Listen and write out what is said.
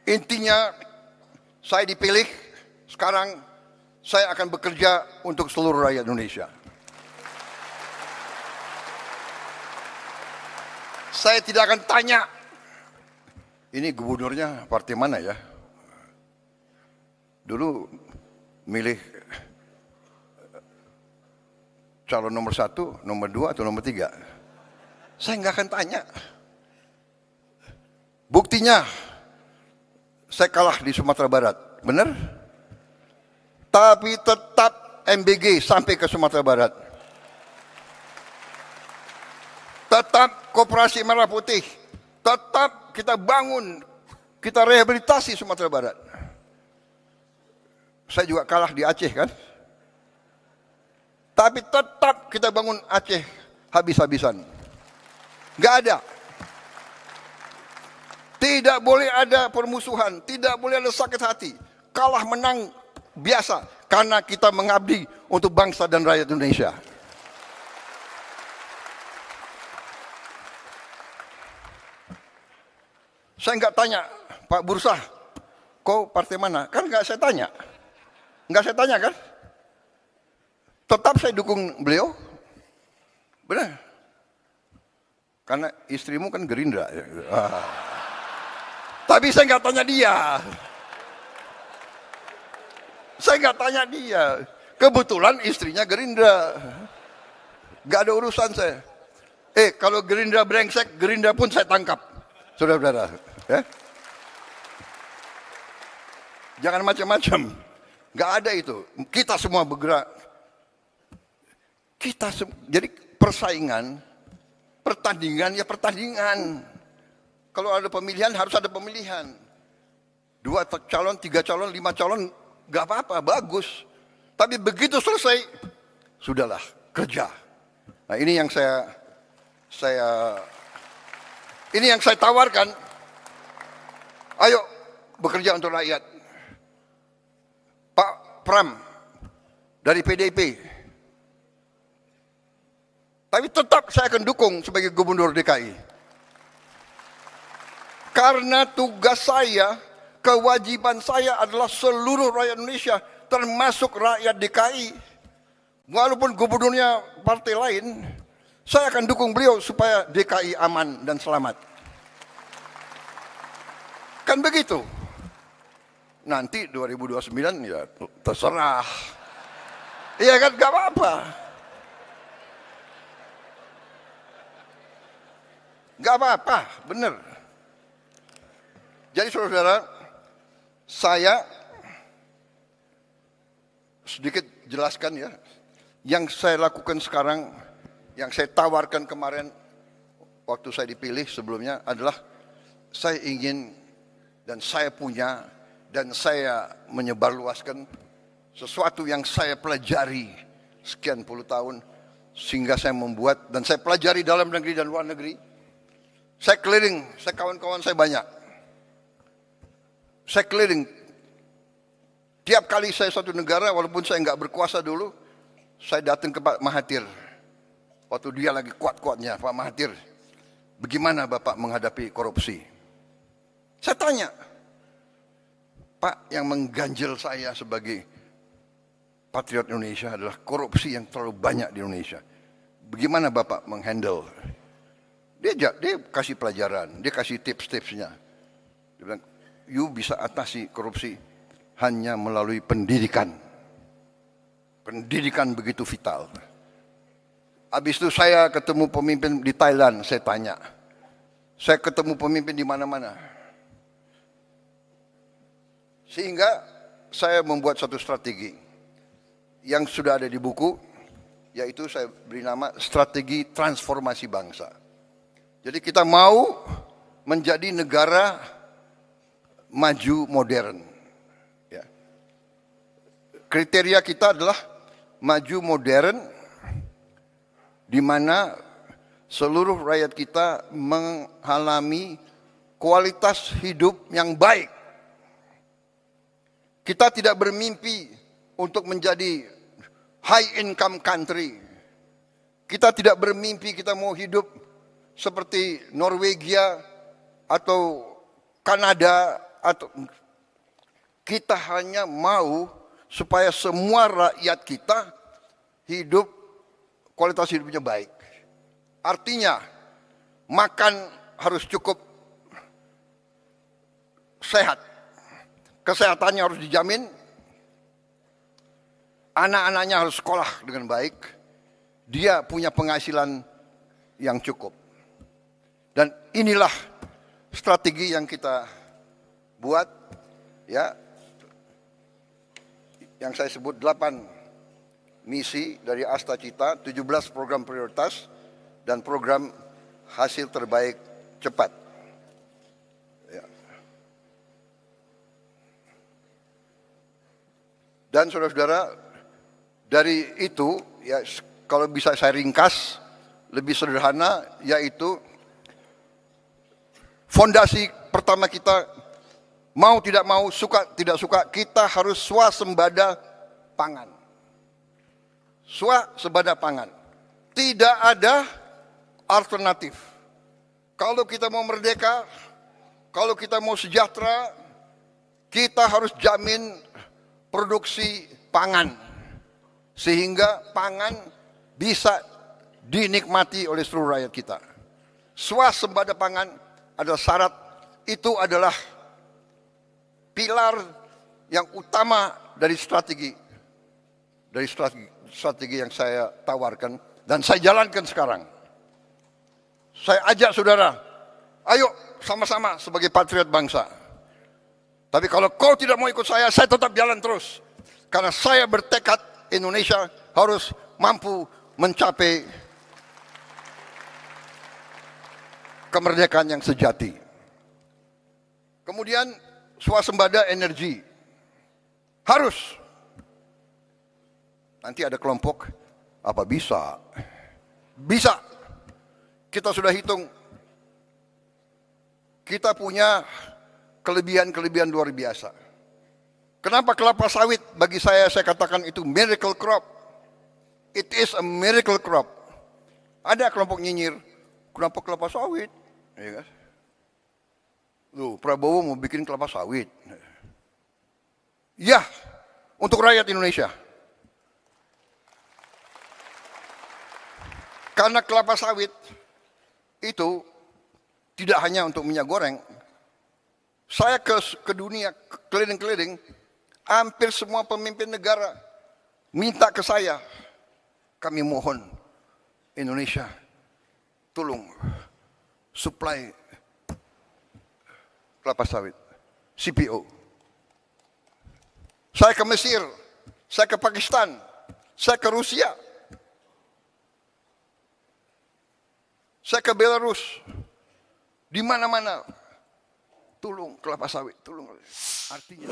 Intinya saya dipilih, sekarang saya akan bekerja untuk seluruh rakyat Indonesia. Saya tidak akan tanya, ini gubernurnya partai mana ya? Dulu milih calon nomor 1, nomor 2, atau nomor 3. Saya nggak akan tanya. Buktinya, saya kalah di Sumatera Barat, benar? Tapi tetap MBG sampai ke Sumatera Barat. Tetap Koperasi Merah Putih. Tetap kita bangun, kita rehabilitasi Sumatera Barat. Saya juga kalah di Aceh kan? Tapi tetap kita bangun Aceh habis-habisan. Gak ada. Tidak boleh ada permusuhan, tidak boleh ada sakit hati. Kalah menang biasa, karena kita mengabdi untuk bangsa dan rakyat Indonesia. Saya nggak tanya, Pak Bursah, kau partai mana? Kan nggak saya tanya. Nggak saya tanya kan? Tetap saya dukung beliau. Benar. Karena istrimu kan Gerindra. Tapi saya nggak tanya dia. Saya nggak tanya dia. Kebetulan istrinya Gerindra. Nggak ada urusan saya. Kalau Gerindra brengsek, Gerindra pun saya tangkap. Saudara-saudara. Ya? Jangan macam-macam. Nggak ada itu. Kita semua bergerak. Jadi persaingan, pertandingan ya pertandingan. Kalau ada pemilihan harus ada pemilihan. 2 calon, 3 calon, 5 calon, gak apa-apa, bagus. Tapi begitu selesai, sudahlah, kerja. Nah ini yang ini yang saya tawarkan. Ayo bekerja untuk rakyat. Pak Pram dari PDIP. Tapi tetap saya akan dukung sebagai gubernur DKI. Karena tugas saya, kewajiban saya adalah seluruh rakyat Indonesia, termasuk rakyat DKI. Walaupun gubernurnya partai lain, saya akan dukung beliau supaya DKI aman dan selamat. Kan begitu. Nanti 2029 ya terserah. Iya kan, gak apa-apa. Gak apa-apa, benar. Jadi saudara-saudara, saya sedikit jelaskan ya. Yang saya lakukan sekarang, yang saya tawarkan kemarin waktu saya dipilih sebelumnya adalah saya ingin dan saya punya dan saya menyebarluaskan sesuatu yang saya pelajari sekian puluh tahun sehingga saya membuat dan saya pelajari dalam negeri dan luar negeri. Saya keliling, kawan-kawan saya banyak. Saya keliling. Tiap kali saya suatu negara, walaupun saya nggak berkuasa dulu, saya datang ke Pak Mahathir. Waktu dia lagi kuat-kuatnya, Pak Mahathir, bagaimana Bapak menghadapi korupsi? Saya tanya, Pak, yang mengganjel saya sebagai patriot Indonesia adalah korupsi yang terlalu banyak di Indonesia. Bagaimana Bapak menghandle? Dia kasih pelajaran, dia kasih tips-tipsnya. Dia bilang, you bisa atasi korupsi hanya melalui pendidikan. Pendidikan begitu vital. Habis itu saya ketemu pemimpin di Thailand, saya tanya. Saya ketemu pemimpin di mana-mana. Sehingga saya membuat satu strategi yang sudah ada di buku, yaitu saya beri nama Strategi Transformasi Bangsa. Jadi kita mau menjadi negara maju modern. Ya. Kriteria kita adalah maju modern, di mana seluruh rakyat kita mengalami kualitas hidup yang baik. Kita tidak bermimpi untuk menjadi high income country. Kita tidak bermimpi kita mau hidup seperti Norwegia atau Kanada atau kita hanya mau supaya semua rakyat kita hidup, kualitas hidupnya baik. Artinya makan harus cukup sehat, kesehatannya harus dijamin, anak-anaknya harus sekolah dengan baik, dia punya penghasilan yang cukup. Dan inilah strategi yang kita buat, ya, yang saya sebut 8 misi dari Asta Cita, 17 program prioritas, dan program hasil terbaik cepat. Ya. Dan saudara-saudara, dari itu, ya, kalau bisa saya ringkas, lebih sederhana, yaitu fondasi pertama kita, mau tidak mau, suka tidak suka, kita harus swasembada pangan. Swasembada pangan. Tidak ada alternatif. Kalau kita mau merdeka, kalau kita mau sejahtera, kita harus jamin produksi pangan. Sehingga pangan bisa dinikmati oleh seluruh rakyat kita. Swasembada pangan adalah syarat, itu adalah pilar yang utama dari strategi yang saya tawarkan dan saya jalankan sekarang. Saya ajak saudara, ayo sama-sama sebagai patriot bangsa. Tapi kalau kau tidak mau ikut saya tetap jalan terus. Karena saya bertekad Indonesia harus mampu mencapai kemerdekaan yang sejati. Kemudian swasembada energi. Harus. Nanti ada kelompok, apa bisa? Bisa. Kita sudah hitung. Kita punya kelebihan-kelebihan luar biasa. Kenapa kelapa sawit bagi saya katakan itu miracle crop. It is a miracle crop. Ada kelompok nyinyir, kenapa kelapa sawit? Ya kan? Loh, Prabowo mau bikin kelapa sawit. Ya, untuk rakyat Indonesia. Karena kelapa sawit itu tidak hanya untuk minyak goreng. Saya ke dunia, keliling-keliling, hampir semua pemimpin negara minta ke saya, kami mohon Indonesia, tolong supply kelapa sawit, CPO. Saya ke Mesir, saya ke Pakistan, saya ke Rusia, saya ke Belarus, di mana-mana, tolong kelapa sawit, tolong. Artinya